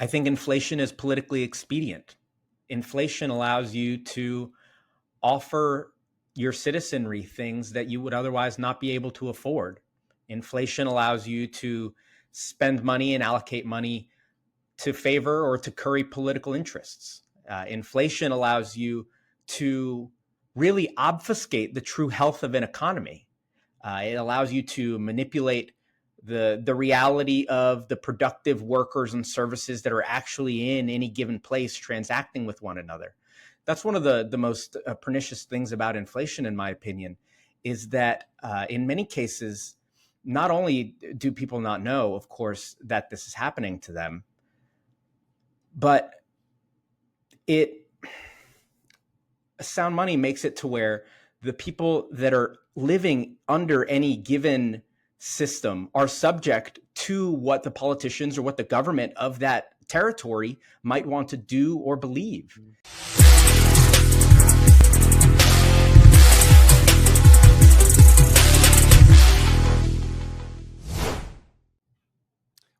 I think inflation is politically expedient. Inflation allows you to offer your citizenry things that you would otherwise not be able to afford. Inflation allows you to spend money and allocate money to favor or to curry political interests. Inflation allows you to really obfuscate the true health of an economy. It allows you to manipulate the reality of the productive workers and services that are actually in any given place transacting with one another. That's one of the most pernicious things about inflation, in my opinion, is that in many cases, not only do people not know, of course, that this is happening to them, but sound money makes it to where the people that are living under any given system are subject to what the politicians or what the government of that territory might want to do or believe.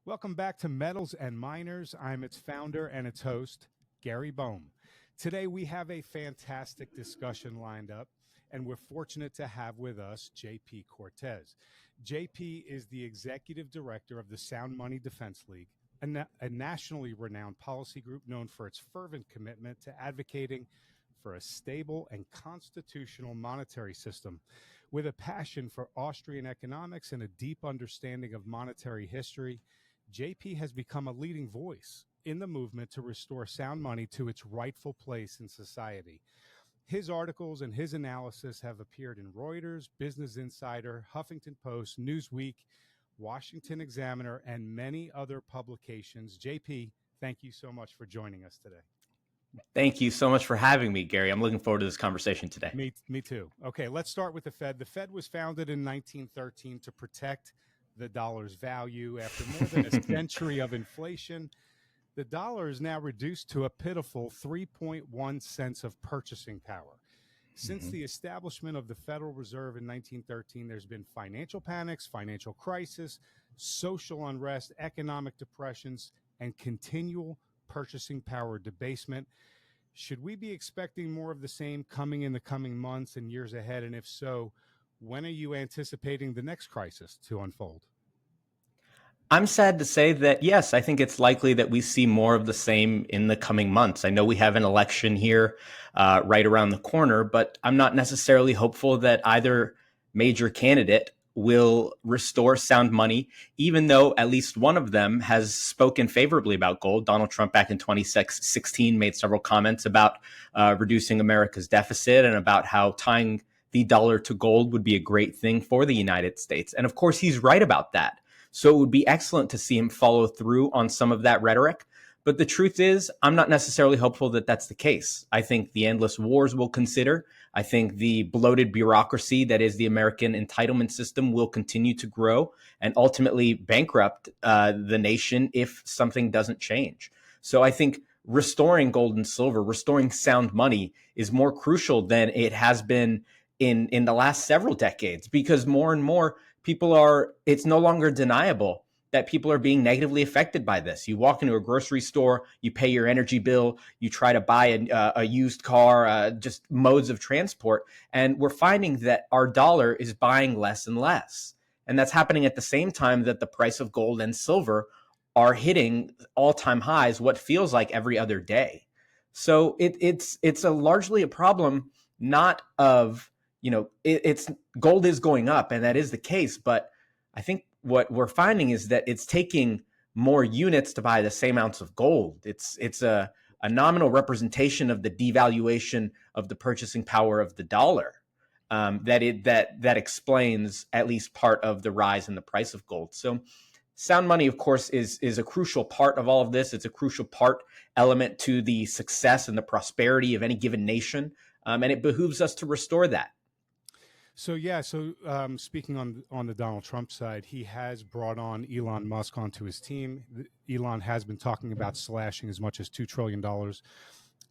Welcome back to Metals and Miners. I'm its founder and its host, Gary Boehm. Today we have a fantastic discussion lined up, and we're fortunate to have with us JP Cortez. JP is the executive director of the Sound Money Defense League, a nationally renowned policy group known for its fervent commitment to advocating for a stable and constitutional monetary system. With a passion for Austrian economics and a deep understanding of monetary history, JP has become a leading voice in the movement to restore sound money to its rightful place in society. His articles and his analysis have appeared in Reuters, Business Insider, Huffington Post, Newsweek, Washington Examiner, and many other publications. JP, thank you so much for joining us today. Thank you so much for having me, Gary. I'm looking forward to this conversation today. Me too. Okay, let's start with the Fed. The Fed was founded in 1913 to protect the dollar's value. After more than a century of inflation, the dollar is now reduced to a pitiful 3.1 cents of purchasing power. Since the establishment of the Federal Reserve in 1913, there's been financial panics, financial crisis, social unrest, economic depressions, and continual purchasing power debasement. Should we be expecting more of the same coming in the coming months and years ahead? And if so, when are you anticipating the next crisis to unfold? I'm sad to say that, yes, I think it's likely that we see more of the same in the coming months. I know we have an election here right around the corner, but I'm not necessarily hopeful that either major candidate will restore sound money, even though at least one of them has spoken favorably about gold. Donald Trump back in 2016 made several comments about reducing America's deficit and about how tying the dollar to gold would be a great thing for the United States. And of course, he's right about that. So it would be excellent to see him follow through on some of that rhetoric. But the truth is, I'm not necessarily hopeful that that's the case. I think the endless wars we'll consider. I think the bloated bureaucracy that is the American entitlement system will continue to grow and ultimately bankrupt the nation if something doesn't change. So I think restoring gold and silver, restoring sound money is more crucial than it has been in the last several decades, because more and more it's no longer deniable that people are being negatively affected by this. You walk into a grocery store, you pay your energy bill, you try to buy a used car, just modes of transport. And we're finding that our dollar is buying less and less. And that's happening at the same time that the price of gold and silver are hitting all-time highs, what feels like every other day. So it's largely a problem, not of, it's gold is going up, and that is the case. But I think what we're finding is that it's taking more units to buy the same ounce of gold. It's a nominal representation of the devaluation of the purchasing power of the dollar that explains at least part of the rise in the price of gold. So sound money, of course, is a crucial part of all of this. It's a crucial element to the success and the prosperity of any given nation, and it behooves us to restore that. So speaking on the Donald Trump side, he has brought on Elon Musk onto his team. Elon has been talking about slashing as much as $2 trillion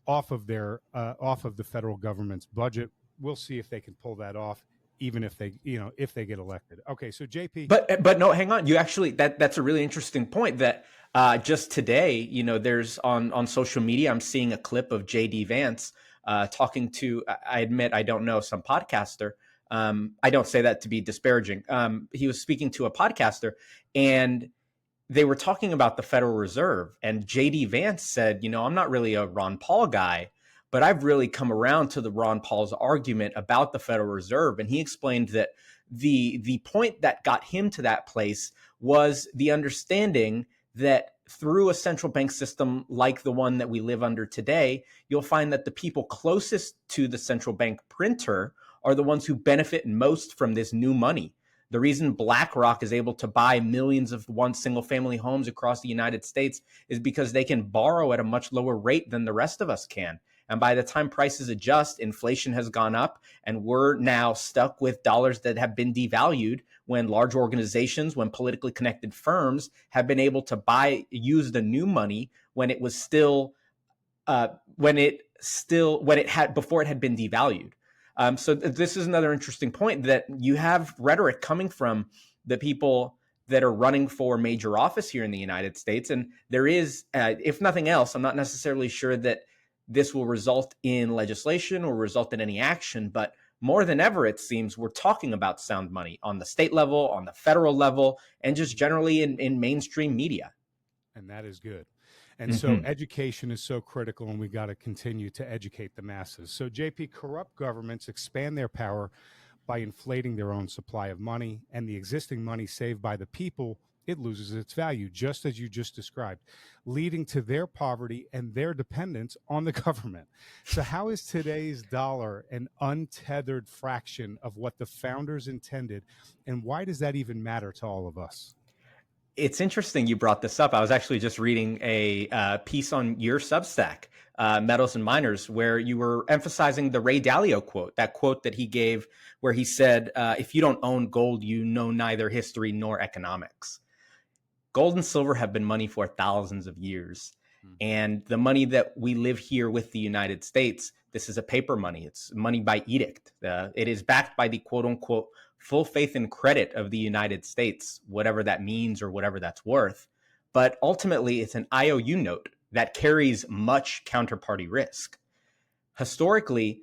off of the federal government's budget. We'll see if they can pull that off. even if they, if they get elected. Okay, so JP. But no, hang on. You actually that's a really interesting point. That just today, there's on social media, I'm seeing a clip of JD Vance talking to. I admit I don't know, some podcaster. I don't say that to be disparaging. He was speaking to a podcaster, and they were talking about the Federal Reserve, and JD Vance said, I'm not really a Ron Paul guy, but I've really come around to the Ron Paul's argument about the Federal Reserve. And he explained that the point that got him to that place was the understanding that through a central bank system like the one that we live under today, you'll find that the people closest to the central bank printer are the ones who benefit most from this new money. The reason BlackRock is able to buy millions of single family homes across the United States is because they can borrow at a much lower rate than the rest of us can. And by the time prices adjust, inflation has gone up, and we're now stuck with dollars that have been devalued when large organizations, when politically connected firms have been able to use the new money when it was still, before it had been devalued. So this is another interesting point, that you have rhetoric coming from the people that are running for major office here in the United States. And there is, if nothing else, I'm not necessarily sure that this will result in legislation or result in any action, but more than ever, it seems we're talking about sound money on the state level, on the federal level, and just generally in mainstream media. And that is good. And so education is so critical, and we got to continue to educate the masses. So JP, corrupt governments expand their power by inflating their own supply of money, and the existing money saved by the people, it loses its value, just as you just described, leading to their poverty and their dependence on the government. So how is today's dollar an untethered fraction of what the founders intended, and why does that even matter to all of us? It's interesting you brought this up. I was actually just reading a piece on your Substack, Metals and Miners, where you were emphasizing the Ray Dalio quote, that quote that he gave where he said, if you don't own gold, you know neither history nor economics. Gold and silver have been money for thousands of years. And the money that we live here with the United States, this is a paper money. It's money by edict. It is backed by the quote unquote full faith and credit of the United States, whatever that means or whatever that's worth. But ultimately, it's an IOU note that carries much counterparty risk. Historically,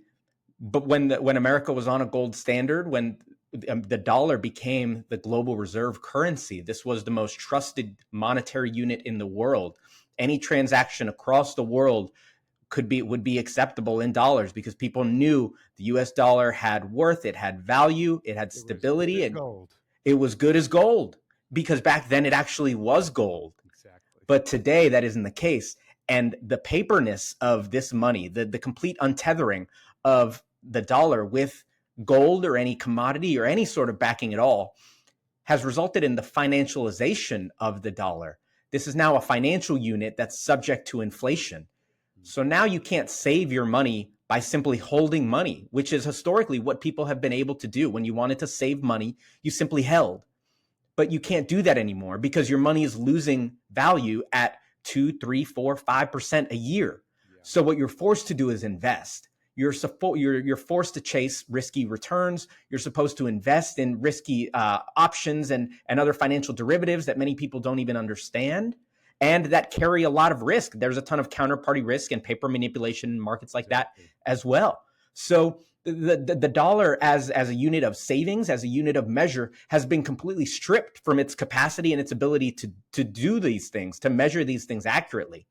but when America was on a gold standard, when the dollar became the global reserve currency, this was the most trusted monetary unit in the world. Any transaction across the world would be acceptable in dollars because people knew the US dollar had worth, it had value, it had stability, and it was good as gold, because back then it actually was gold. Exactly. But today that isn't the case. And the paperness of this money, the complete untethering of the dollar with gold or any commodity or any sort of backing at all, has resulted in the financialization of the dollar. This is now a financial unit that's subject to inflation. So now you can't save your money by simply holding money, which is historically what people have been able to do. When you wanted to save money, you simply held. But you can't do that anymore because your money is losing value at 2, 3, 4, 5% a year. Yeah. So what you're forced to do is invest. You're forced to chase risky returns. You're supposed to invest in risky options and other financial derivatives that many people don't even understand, and that carry a lot of risk. There's a ton of counterparty risk and paper manipulation in markets like that as well. So the dollar as a unit of savings, as a unit of measure, has been completely stripped from its capacity and its ability to do these things, to measure these things accurately.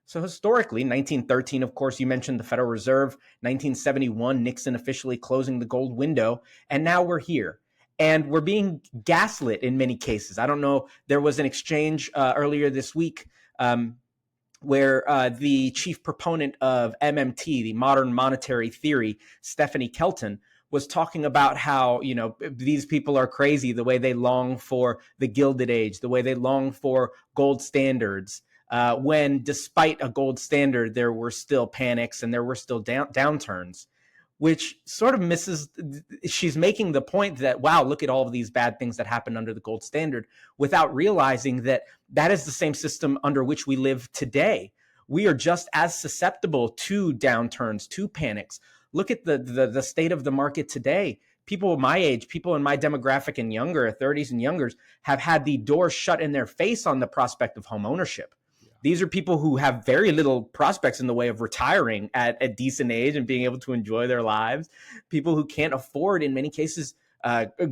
So historically, 1913, of course, you mentioned the Federal Reserve, 1971, Nixon officially closing the gold window, and now we're here. And we're being gaslit in many cases. I don't know, there was an exchange earlier this week where the chief proponent of MMT, the modern monetary theory, Stephanie Kelton, was talking about how, these people are crazy, the way they long for the Gilded Age, the way they long for gold standards, when despite a gold standard, there were still panics and there were still downturns, which sort of misses. She's making the point that, wow, look at all of these bad things that happened under the gold standard, without realizing that that is the same system under which we live today. We are just as susceptible to downturns, to panics. Look at the state of the market today. people my age, people in my demographic and younger, 30s and youngers, have had the door shut in their face on the prospect of home ownership. These are people who have very little prospects in the way of retiring at a decent age and being able to enjoy their lives. People who can't afford, in many cases,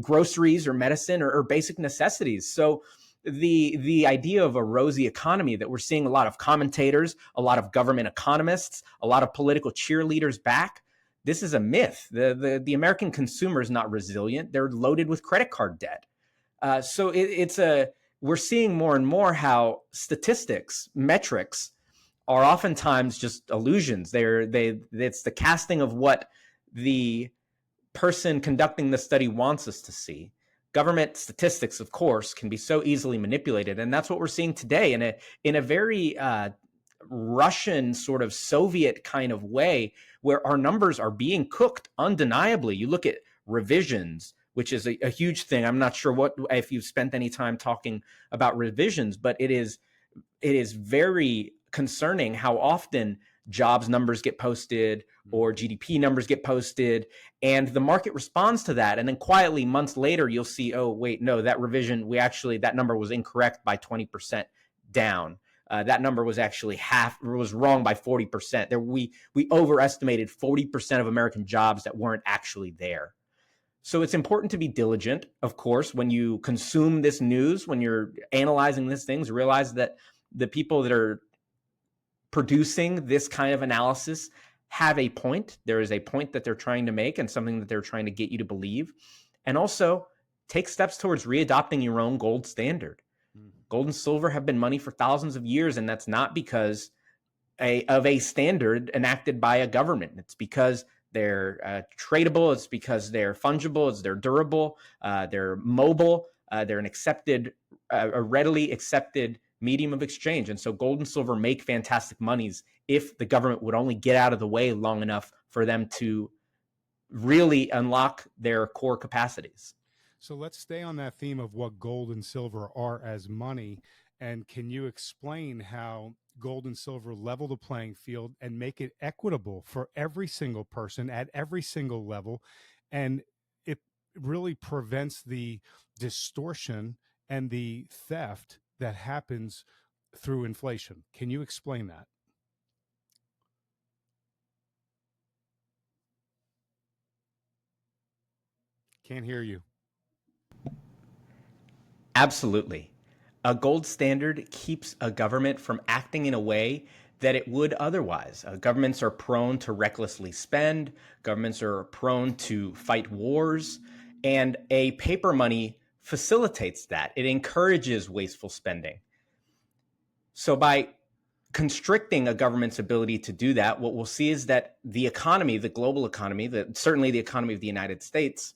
groceries or medicine or basic necessities. So the idea of a rosy economy that we're seeing a lot of commentators, a lot of government economists, a lot of political cheerleaders back, this is a myth. The American consumer is not resilient. They're loaded with credit card debt. So we're seeing more and more how statistics, metrics, are oftentimes just illusions. It's the casting of what the person conducting the study wants us to see. Government statistics, of course, can be so easily manipulated, and that's what we're seeing today in a very Russian sort of Soviet kind of way, where our numbers are being cooked undeniably. You look at revisions, which is a huge thing. I'm not sure if you've spent any time talking about revisions, but it is very concerning how often jobs numbers get posted or GDP numbers get posted, and the market responds to that. And then quietly, months later, you'll see, oh, wait, no, that revision, that number was incorrect by 20% down. That number was actually was wrong by 40%. We overestimated 40% of American jobs that weren't actually there. So it's important to be diligent, of course, when you consume this news, when you're analyzing these things, realize that the people that are producing this kind of analysis have a point. There is a point that they're trying to make and something that they're trying to get you to believe. And also take steps towards readopting your own gold standard. Gold and silver have been money for thousands of years, and that's not because of a standard enacted by a government. It's because they're tradable. It's because they're fungible. They're durable. They're mobile. They're a readily accepted medium of exchange. And so gold and silver make fantastic monies if the government would only get out of the way long enough for them to really unlock their core capacities. So let's stay on that theme of what gold and silver are as money. And can you explain how gold and silver level the playing field and make it equitable for every single person at every single level? And it really prevents the distortion and the theft that happens through inflation. Can you explain that? Can't hear you. Absolutely. A gold standard keeps a government from acting in a way that it would otherwise. Governments are prone to recklessly spend. Governments are prone to fight wars. And a paper money facilitates that. It encourages wasteful spending. So by constricting a government's ability to do that, what we'll see is that the economy, the global economy, certainly the economy of the United States,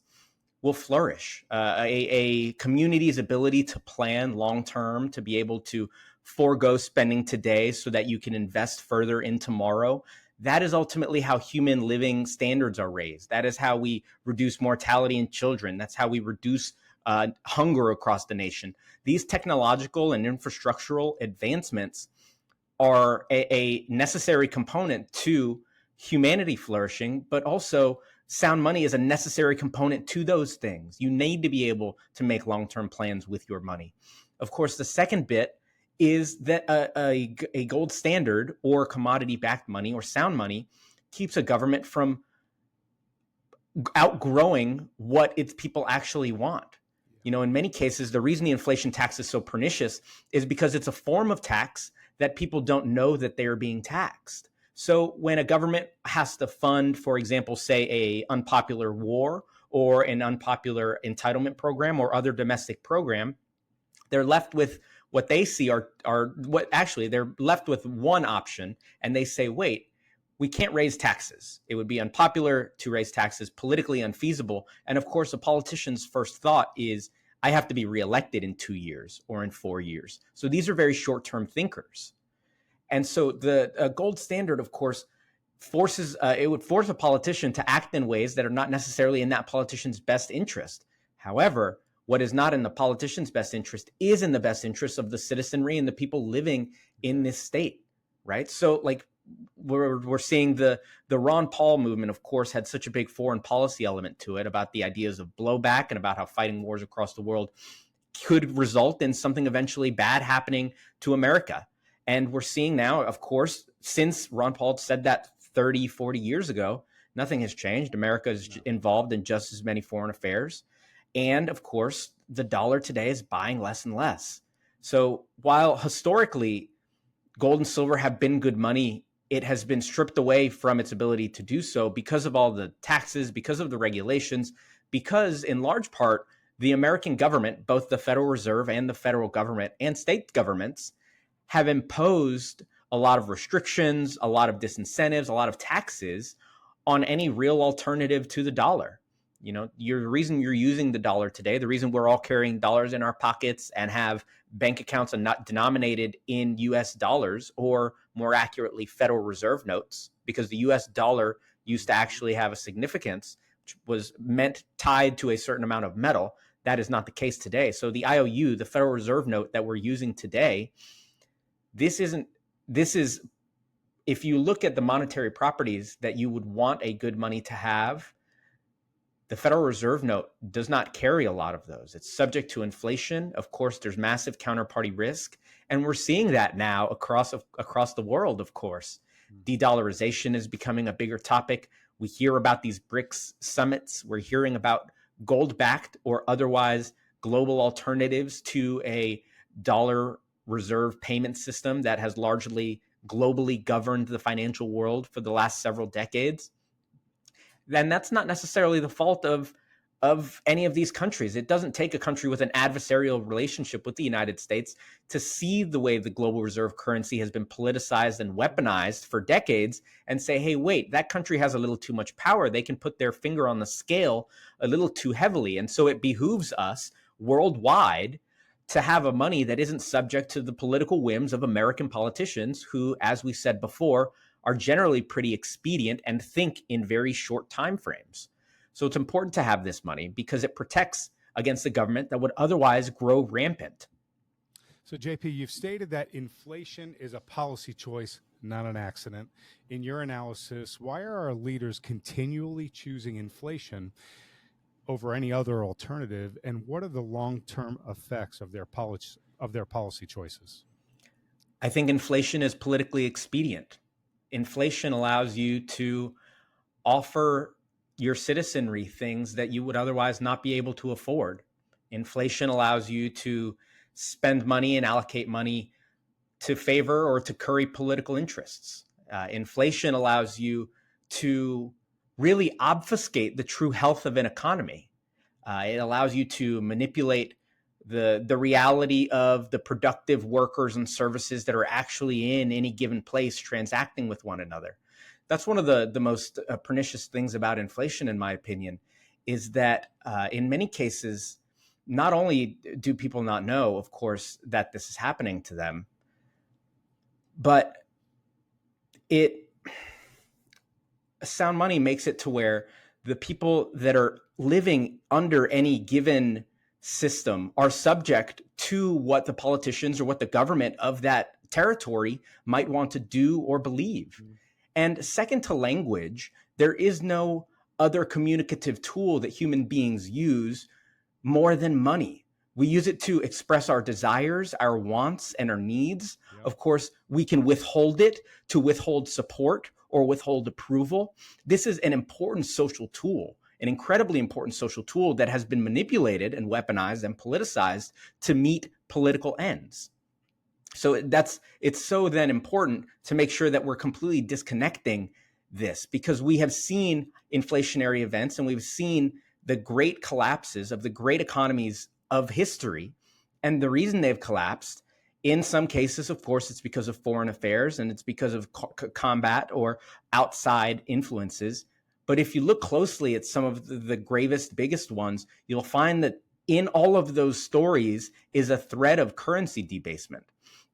will flourish. A community's ability to plan long-term, to be able to forego spending today so that you can invest further in tomorrow, that is ultimately how human living standards are raised. That is how we reduce mortality in children. That's how we reduce hunger across the nation. These technological and infrastructural advancements are a necessary component to humanity flourishing, but also sound money is a necessary component to those things. You need to be able to make long-term plans with your money. Of course, the second bit is that a gold standard or commodity-backed money or sound money keeps a government from outgrowing what its people actually want. You know, in many cases, the reason the inflation tax is so pernicious is because it's a form of tax that people don't know that they are being taxed. So when a government has to fund, for example, say a unpopular war or an unpopular entitlement program or other domestic program, they're left with what they see they're left with one option, and they say, wait, we can't raise taxes. It would be unpopular to raise taxes, politically unfeasible. And of course, a politician's first thought is, I have to be reelected in 2 years or in 4 years. So these are very short-term thinkers. And so the gold standard, of course, it would force a politician to act in ways that are not necessarily in that politician's best interest. However, what is not in the politician's best interest is in the best interest of the citizenry and the people living in this state, right? So like we're seeing the Ron Paul movement, of course, had such a big foreign policy element to it about the ideas of blowback and about how fighting wars across the world could result in something eventually bad happening to America. And we're seeing now, of course, since Ron Paul said that 30, 40 years ago, nothing has changed. America is involved in just as many foreign affairs. And of course, the dollar today is buying less and less. So while historically gold and silver have been good money, it has been stripped away from its ability to do so because of all the taxes, because of the regulations, because in large part, the American government, both the Federal Reserve and the federal government and state governments, have imposed a lot of restrictions, a lot of disincentives, a lot of taxes on any real alternative to the dollar. You know, the reason you're using the dollar today, the reason we're all carrying dollars in our pockets and have bank accounts and not denominated in US dollars, or more accurately, Federal Reserve notes, because the US dollar used to actually have a significance, which was meant tied to a certain amount of metal. That is not the case today. So the IOU, the Federal Reserve note that we're using today, this is, if you look at the monetary properties that you would want a good money to have, the Federal Reserve note does not carry a lot of those. It's subject to inflation. Of course, there's massive counterparty risk. And we're seeing that now across the world, of course. De-dollarization is becoming a bigger topic. We hear about these BRICS summits. We're hearing about gold-backed or otherwise global alternatives to a dollar reserve payment system that has largely globally governed the financial world for the last several decades. Then that's not necessarily the fault of any of these countries. It doesn't take a country with an adversarial relationship with the United States to see the way the global reserve currency has been politicized and weaponized for decades and say, hey, wait, that country has a little too much power. They can put their finger on the scale a little too heavily. And so it behooves us worldwide to have a money that isn't subject to the political whims of American politicians who, as we said before, are generally pretty expedient and think in very short time frames. So it's important to have this money because it protects against the government that would otherwise grow rampant. So, JP, you've stated that inflation is a policy choice, not an accident. In your analysis, why are our leaders continually choosing inflation over any other alternative, and what are the long-term effects of their policy choices? I think inflation is politically expedient. Inflation allows you to offer your citizenry things that you would otherwise not be able to afford. Inflation allows you to spend money and allocate money to favor or to curry political interests. Inflation allows you to really obfuscate the true health of an economy. It allows you to manipulate the reality of the productive workers and services that are actually in any given place transacting with one another. That's one of the most pernicious things about inflation, in my opinion, is that in many cases, not only do people not know, of course, that this is happening to them, but sound money makes it to where the people that are living under any given system are subject to what the politicians or what the government of that territory might want to do or believe. And second to language, there is no other communicative tool that human beings use more than money. We use it to express our desires, our wants, and our needs. Yep. Of course, we can withhold it to withhold support or withhold approval. This is an important social tool, an incredibly important social tool that has been manipulated and weaponized and politicized to meet political ends. So it's so then important to make sure that we're completely disconnecting this, because we have seen inflationary events and we've seen the great collapses of the great economies of history. And the reason they've collapsed, in some cases, of course, it's because of foreign affairs and it's because of combat or outside influences. But if you look closely at some of the gravest, biggest ones, you'll find that in all of those stories is a thread of currency debasement.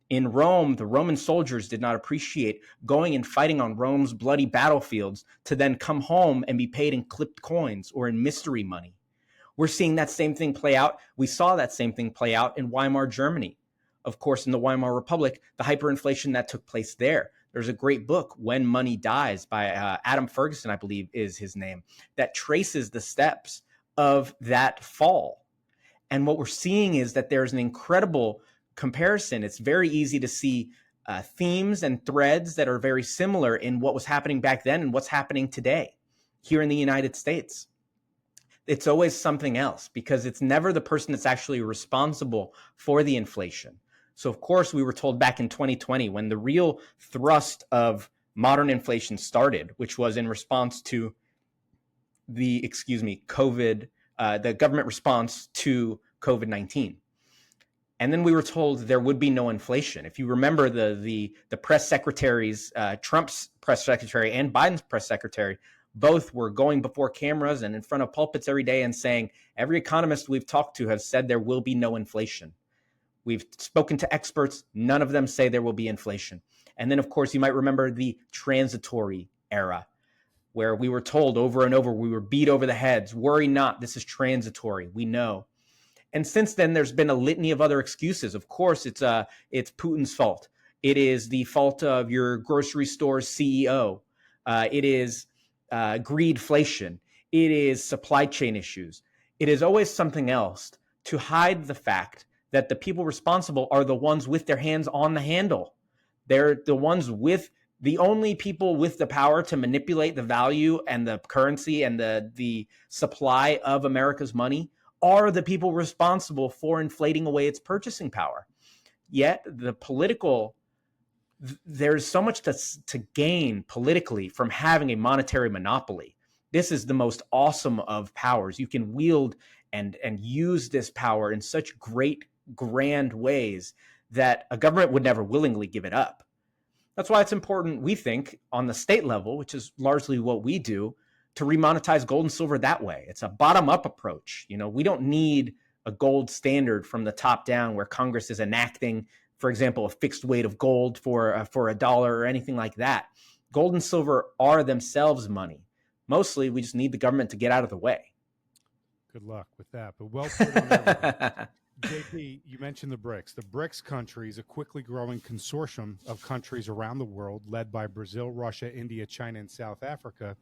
In Rome, the Roman soldiers did not appreciate going and fighting on Rome's bloody battlefields to then come home and be paid in clipped coins or in mystery money. We're seeing that same thing play out. We saw that same thing play out in Weimar Germany. Of course, in the Weimar Republic, the hyperinflation that took place there's There's a great book, When Money Dies, by Adam Ferguson, I believe is his name, that traces the steps of that fall. And what we're seeing is that there's an incredible comparison. It's very easy to see themes and threads that are very similar in what was happening back then and what's happening today here in the United States. It's always something else because it's never the person that's actually responsible for the inflation. So, of course, we were told back in 2020 when the real thrust of modern inflation started, which was in response to the government response to COVID-19. And then we were told there would be no inflation. If you remember the press secretaries, Trump's press secretary and Biden's press secretary, both were going before cameras and in front of pulpits every day and saying, every economist we've talked to has said there will be no inflation. We've spoken to experts. None of them say there will be inflation. And then, of course, you might remember the transitory era, where we were told over and over, we were beat over the heads, worry not, this is transitory, we know. And since then, there's been a litany of other excuses. Of course, it's Putin's fault. It is the fault of your grocery store's CEO. It is greedflation. It is supply chain issues. It is always something else to hide the fact that the people responsible are the ones with their hands on the handle. They're the ones with the only people with the power to manipulate the value and the currency and the supply of America's money are the people responsible for inflating away its purchasing power. Yet there's so much to gain politically from having a monetary monopoly. This is the most awesome of powers. You can wield and use this power in such great, grand ways that a government would never willingly give it up. That's why it's important, we think, on the state level, which is largely what we do, to remonetize gold and silver that way. It's a bottom-up approach. We don't need a gold standard from the top down where Congress is enacting, for example, a fixed weight of gold for $1 or anything like that. Gold and silver are themselves money. Mostly, we just need the government to get out of the way. Good luck with that, but well put on everything. JP, you mentioned the BRICS. The BRICS countries, a quickly growing consortium of countries around the world led by Brazil, Russia, India, China, and South Africa,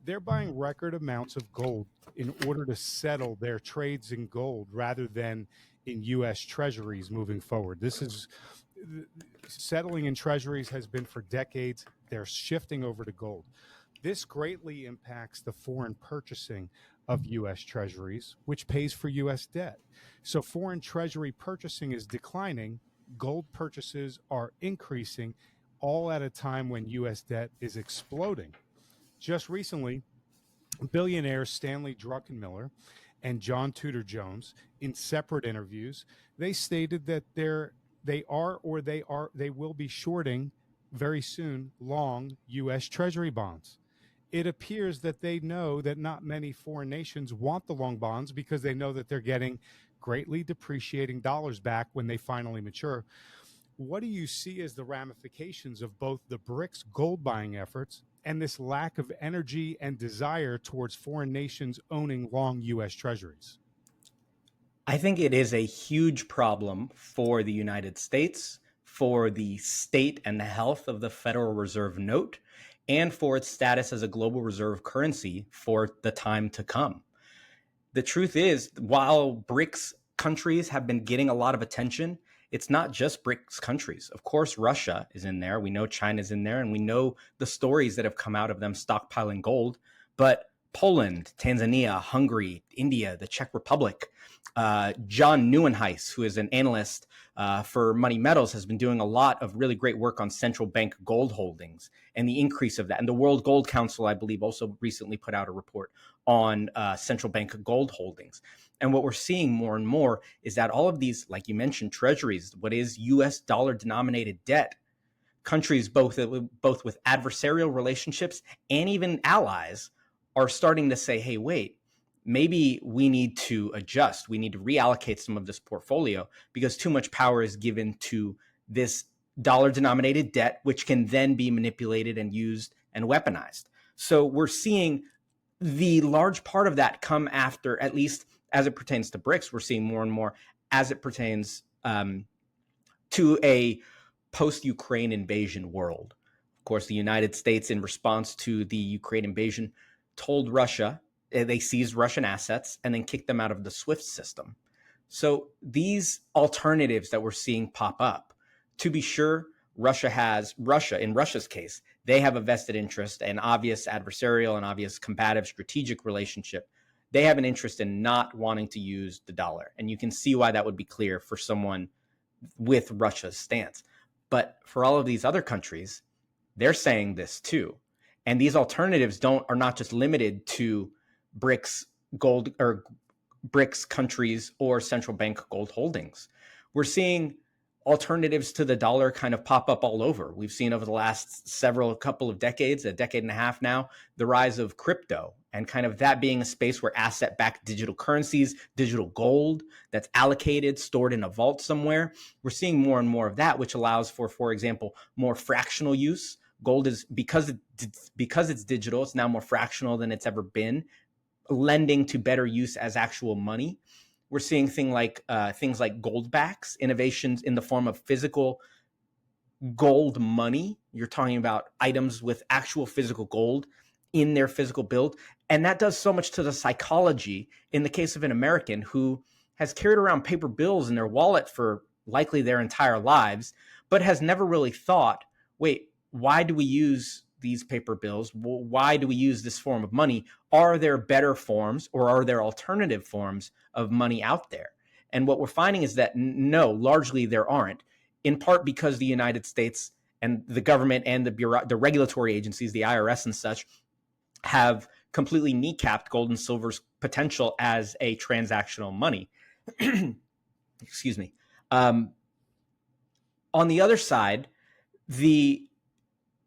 they're buying record amounts of gold in order to settle their trades in gold rather than in U.S. treasuries moving forward. This is settling in treasuries has been for decades. They're shifting over to gold. This greatly impacts the foreign purchasing of U.S. treasuries, which pays for U.S. debt. So foreign treasury purchasing is declining. Gold purchases are increasing, all at a time when U.S. debt is exploding. Just recently, billionaires Stanley Druckenmiller and John Tudor Jones, in separate interviews, they stated that they will be shorting very soon long U.S. Treasury bonds. It appears that they know that not many foreign nations want the long bonds because they know that they're getting greatly depreciating dollars back when they finally mature. What do you see as the ramifications of both the BRICS gold buying efforts and this lack of energy and desire towards foreign nations owning long U.S. treasuries? I think it is a huge problem for the United States, for the state and the health of the Federal Reserve note, and for its status as a global reserve currency for the time to come. The truth is, while BRICS countries have been getting a lot of attention, it's not just BRICS countries. Of course, Russia is in there. We know China's in there, and we know the stories that have come out of them stockpiling gold. But Poland, Tanzania, Hungary, India, the Czech Republic, John Nieuwenhuis, who is an analyst for Money Metals, has been doing a lot of really great work on central bank gold holdings and the increase of that. And the World Gold Council, I believe, also recently put out a report on central bank gold holdings. And what we're seeing more and more is that all of these, like you mentioned, treasuries, what is US dollar denominated debt, countries both with adversarial relationships and even allies are starting to say, hey, wait, maybe we need to adjust. We need to reallocate some of this portfolio because too much power is given to this dollar-denominated debt, which can then be manipulated and used and weaponized. So we're seeing the large part of that come after, at least as it pertains to BRICS, we're seeing more and more as it pertains to a post-Ukraine invasion world, Of course, the United States, in response to the Ukraine invasion, told Russia they seized Russian assets and then kicked them out of the SWIFT system. So these alternatives that we're seeing pop up, to be sure, in Russia's case, they have a vested interest, an obvious adversarial and obvious combative strategic relationship. They have an interest in not wanting to use the dollar. And you can see why that would be clear for someone with Russia's stance. But for all of these other countries, they're saying this too. And these alternatives are not just limited to BRICS gold or BRICS countries or central bank gold holdings. We're seeing alternatives to the dollar kind of pop up all over. We've seen over the last couple of decades, a decade and a half now, the rise of crypto and kind of that being a space where asset-backed digital currencies, digital gold that's allocated, stored in a vault somewhere. We're seeing more and more of that, which allows for example, more fractional use. Gold is, because it's digital, it's now more fractional than it's ever been, lending to better use as actual money. We're seeing things like gold backs, innovations in the form of physical gold money. You're talking about items with actual physical gold in their physical build. And that does so much to the psychology in the case of an American who has carried around paper bills in their wallet for likely their entire lives, but has never really thought, wait, why do we use these paper bills? Why do we use this form of money? Are there better forms or are there alternative forms of money out there? And what we're finding is that no, largely there aren't, in part because the United States and the government and the regulatory agencies, the IRS and such, have completely kneecapped gold and silver's potential as a transactional money. Excuse me. On the other side, the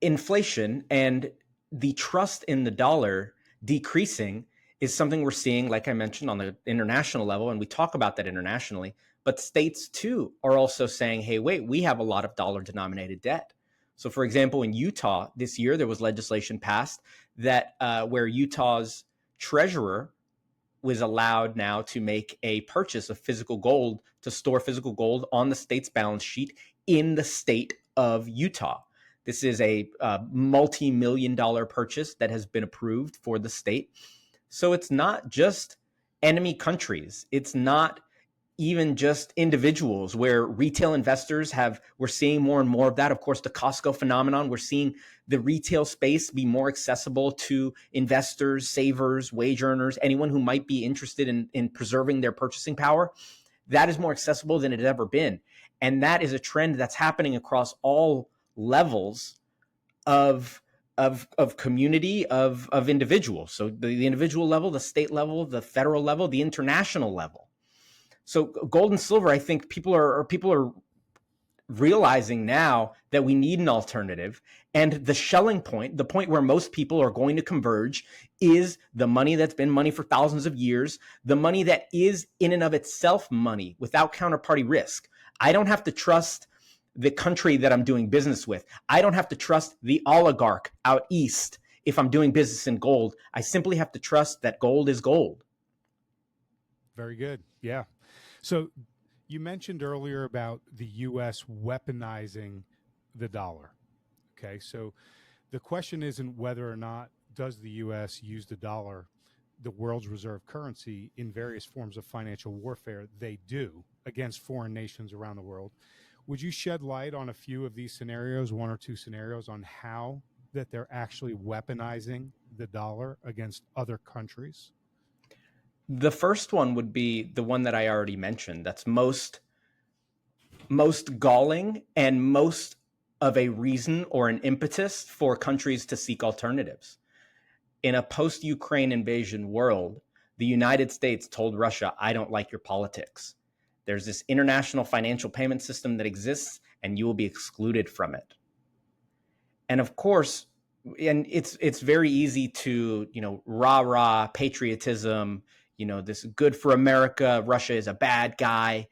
inflation and the trust in the dollar decreasing is something we're seeing, like I mentioned, on the international level, and we talk about that internationally, but states too are also saying, hey, wait, we have a lot of dollar denominated debt. So for example, in Utah this year, there was legislation passed that where Utah's treasurer was allowed now to make a purchase of physical gold, to store physical gold on the state's balance sheet in the state of Utah. This is a multi-million-dollar purchase that has been approved for the state. So it's not just enemy countries. It's not even just individuals where retail investors we're seeing more and more of that. Of course, the Costco phenomenon, we're seeing the retail space be more accessible to investors, savers, wage earners, anyone who might be interested in preserving their purchasing power. That is more accessible than it has ever been. And that is a trend that's happening across all levels of community, of individuals. So the individual level, the state level, the federal level, the international level. So gold and silver, I think people are realizing now that we need an alternative. And the Schelling point, the point where most people are going to converge, is the money that's been money for thousands of years, the money that is in and of itself money without counterparty risk. I don't have to trust the country that I'm doing business with. I don't have to trust the oligarch out east if I'm doing business in gold. I simply have to trust that gold is gold. Very good. Yeah. So you mentioned earlier about the U.S. weaponizing the dollar. Okay. So the question isn't whether or not does the U.S. use the dollar, the world's reserve currency, in various forms of financial warfare. They do against foreign nations around the world. Would you shed light on a few of these scenarios, one or two scenarios, on how that they're actually weaponizing the dollar against other countries? The first one would be the one that I already mentioned. That's most galling and most of a reason or an impetus for countries to seek alternatives. In a post-Ukraine invasion world, the United States told Russia, I don't like your politics. There's this international financial payment system that exists, and you will be excluded from it. And of course, and it's very easy to, rah patriotism, this good for America, Russia is a bad guy.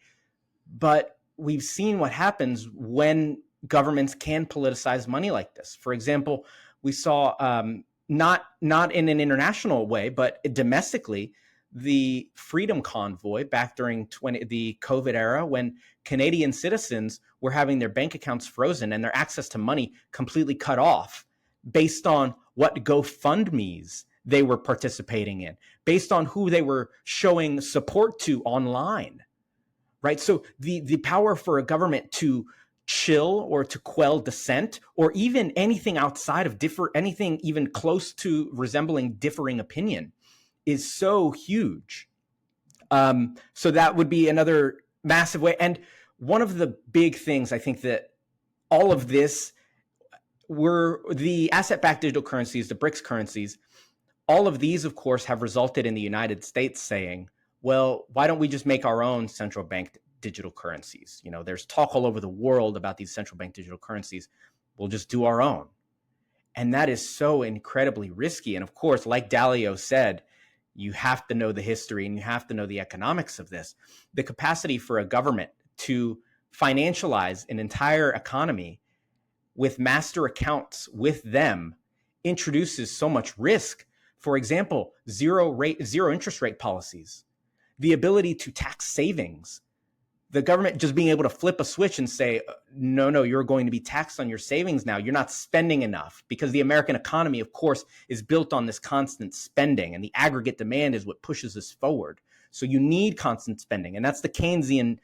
But we've seen what happens when governments can politicize money like this. For example, we saw not in an international way, but domestically, the Freedom Convoy back during the COVID era, when Canadian citizens were having their bank accounts frozen and their access to money completely cut off based on what GoFundMes they were participating in, based on who they were showing support to online, right? So the power for a government to chill or to quell dissent, or even anything outside of anything even close to resembling differing opinion, is so huge. So that would be another massive way. And one of the big things I think that all of this were the asset-backed digital currencies, the BRICS currencies. All of these, of course, have resulted in the United States saying, well, why don't we just make our own central bank digital currencies? You know, there's talk all over the world about these central bank digital currencies. We'll just do our own. And that is so incredibly risky. And of course, like Dalio said, you have to know the history and you have to know the economics of this. The capacity for a government to financialize an entire economy with master accounts with them introduces so much risk. For example, zero interest rate policies, the ability to tax savings, the government just being able to flip a switch and say, no, you're going to be taxed on your savings now. You're not spending enough, because the American economy, of course, is built on this constant spending, and the aggregate demand is what pushes us forward. So you need constant spending. And that's the Keynesian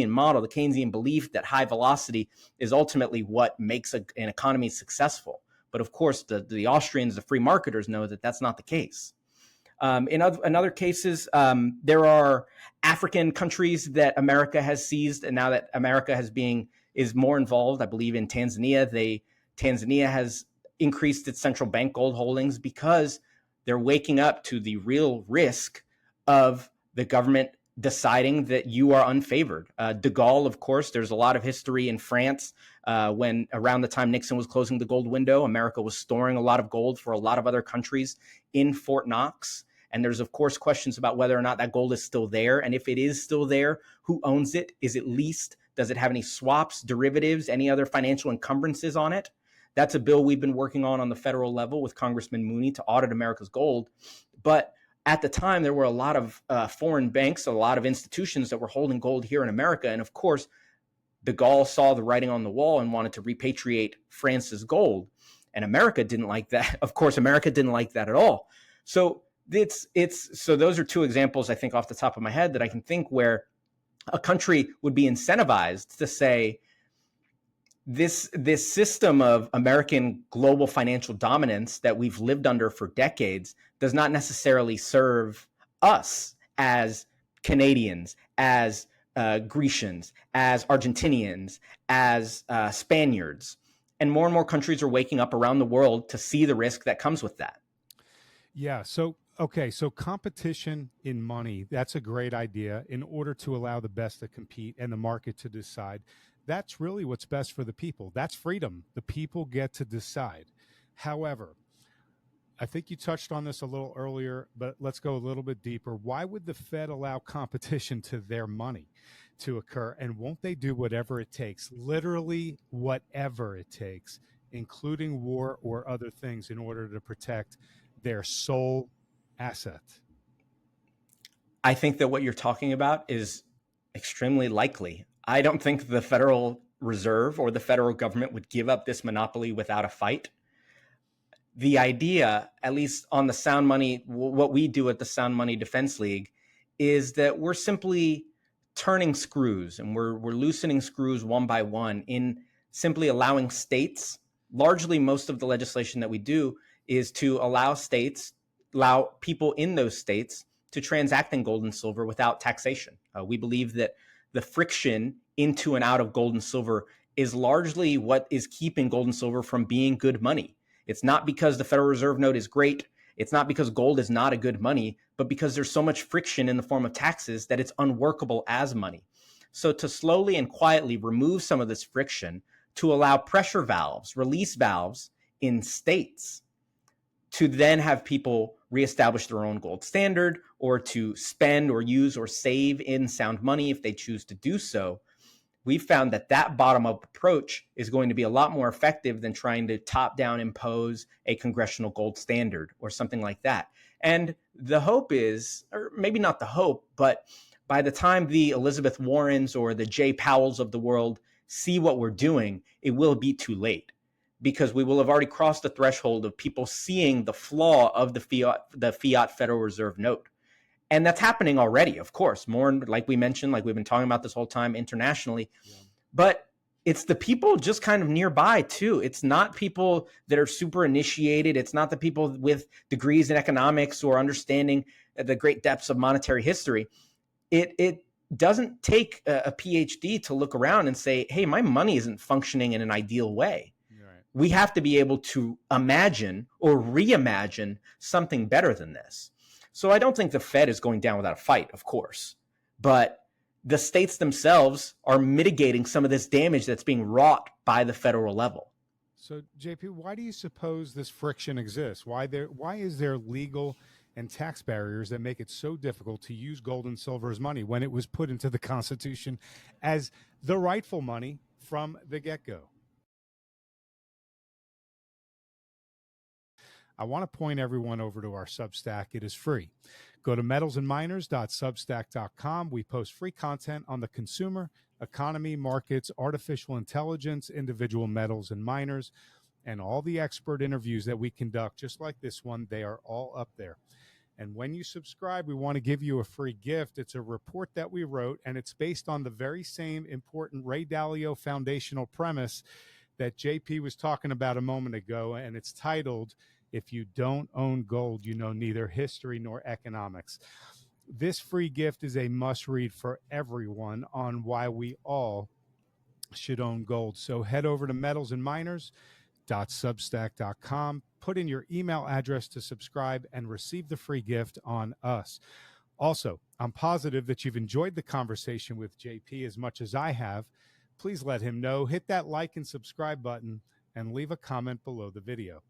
model, the Keynesian belief that high velocity is ultimately what makes an economy successful. But of course, the Austrians, the free marketers, know that that's not the case. In other cases, there are African countries that America has seized, and now that America is more involved, I believe in Tanzania, Tanzania has increased its central bank gold holdings because they're waking up to the real risk of the government deciding that you are unfavored. De Gaulle, of course, there's a lot of history in France when around the time Nixon was closing the gold window, America was storing a lot of gold for a lot of other countries in Fort Knox. And there's, of course, questions about whether or not that gold is still there. And if it is still there, who owns it? Is it leased? Does it have any swaps, derivatives, any other financial encumbrances on it? That's a bill we've been working on the federal level with Congressman Mooney to audit America's gold. But at the time, there were a lot of foreign banks, a lot of institutions that were holding gold here in America. And of course, de Gaulle saw the writing on the wall and wanted to repatriate France's gold. And America didn't like that. Of course, America didn't like that at all. So so those are two examples, I think, off the top of my head that I can think where a country would be incentivized to say, this system of American global financial dominance that we've lived under for decades does not necessarily serve us as Canadians, as Grecians, as Argentinians, as Spaniards. And more countries are waking up around the world to see the risk that comes with that. Yeah. So competition in money, that's a great idea in order to allow the best to compete and the market to decide. That's really what's best for the people. That's freedom. The people get to decide. However, I think you touched on this a little earlier, but let's go a little bit deeper. Why would the Fed allow competition to their money to occur? And won't they do whatever it takes, literally whatever it takes, including war or other things, in order to protect their sole asset? I think that what you're talking about is extremely likely. I don't think the Federal Reserve or the federal government would give up this monopoly without a fight. The idea, at least on the Sound Money, what we do at the Sound Money Defense League, is that we're simply turning screws, and we're loosening screws one by one in simply allowing states. Largely, most of the legislation that we do is to allow people in those states to transact in gold and silver without taxation. We believe that the friction into and out of gold and silver is largely what is keeping gold and silver from being good money. It's not because the Federal Reserve note is great. It's not because gold is not a good money, but because there's so much friction in the form of taxes that it's unworkable as money. So to slowly and quietly remove some of this friction, to allow pressure valves, release valves in states, to then have people reestablish their own gold standard, or to spend or use or save in sound money if they choose to do so. we found that that bottom-up approach is going to be a lot more effective than trying to top-down impose a congressional gold standard or something like that. And the hope is, or maybe not the hope, but by the time the Elizabeth Warrens or the Jay Powells of the world see what we're doing, it will be too late, because we will have already crossed the threshold of people seeing the flaw of the fiat Federal Reserve note. And that's happening already, of course, more like we mentioned, like we've been talking about this whole time internationally. Yeah. But it's the people just kind of nearby too. It's not people that are super initiated. It's not the people with degrees in economics or understanding the great depths of monetary history. It doesn't take a PhD to look around and say, hey, my money isn't functioning in an ideal way. Right. We have to be able to imagine or reimagine something better than this. So I don't think the Fed is going down without a fight, of course, but the states themselves are mitigating some of this damage that's being wrought by the federal level. So, JP, why do you suppose this friction exists? Why is there legal and tax barriers that make it so difficult to use gold and silver as money when it was put into the Constitution as the rightful money from the get-go? I want to point everyone over to our Substack. It is free. Go to metalsandminers.substack.com. We post free content on the consumer, economy, markets, artificial intelligence, individual metals and miners, and all the expert interviews that we conduct, just like this one. They are all up there. And when you subscribe, we want to give you a free gift. It's a report that we wrote, and it's based on the very same important Ray Dalio foundational premise that JP was talking about a moment ago, and it's titled, "If you don't own gold, you know neither history nor economics." This free gift is a must-read for everyone on why we all should own gold. So head over to metalsandminers.substack.com, put in your email address to subscribe, and receive the free gift on us. Also, I'm positive that you've enjoyed the conversation with JP as much as I have. Please let him know. Hit that like and subscribe button and leave a comment below the video.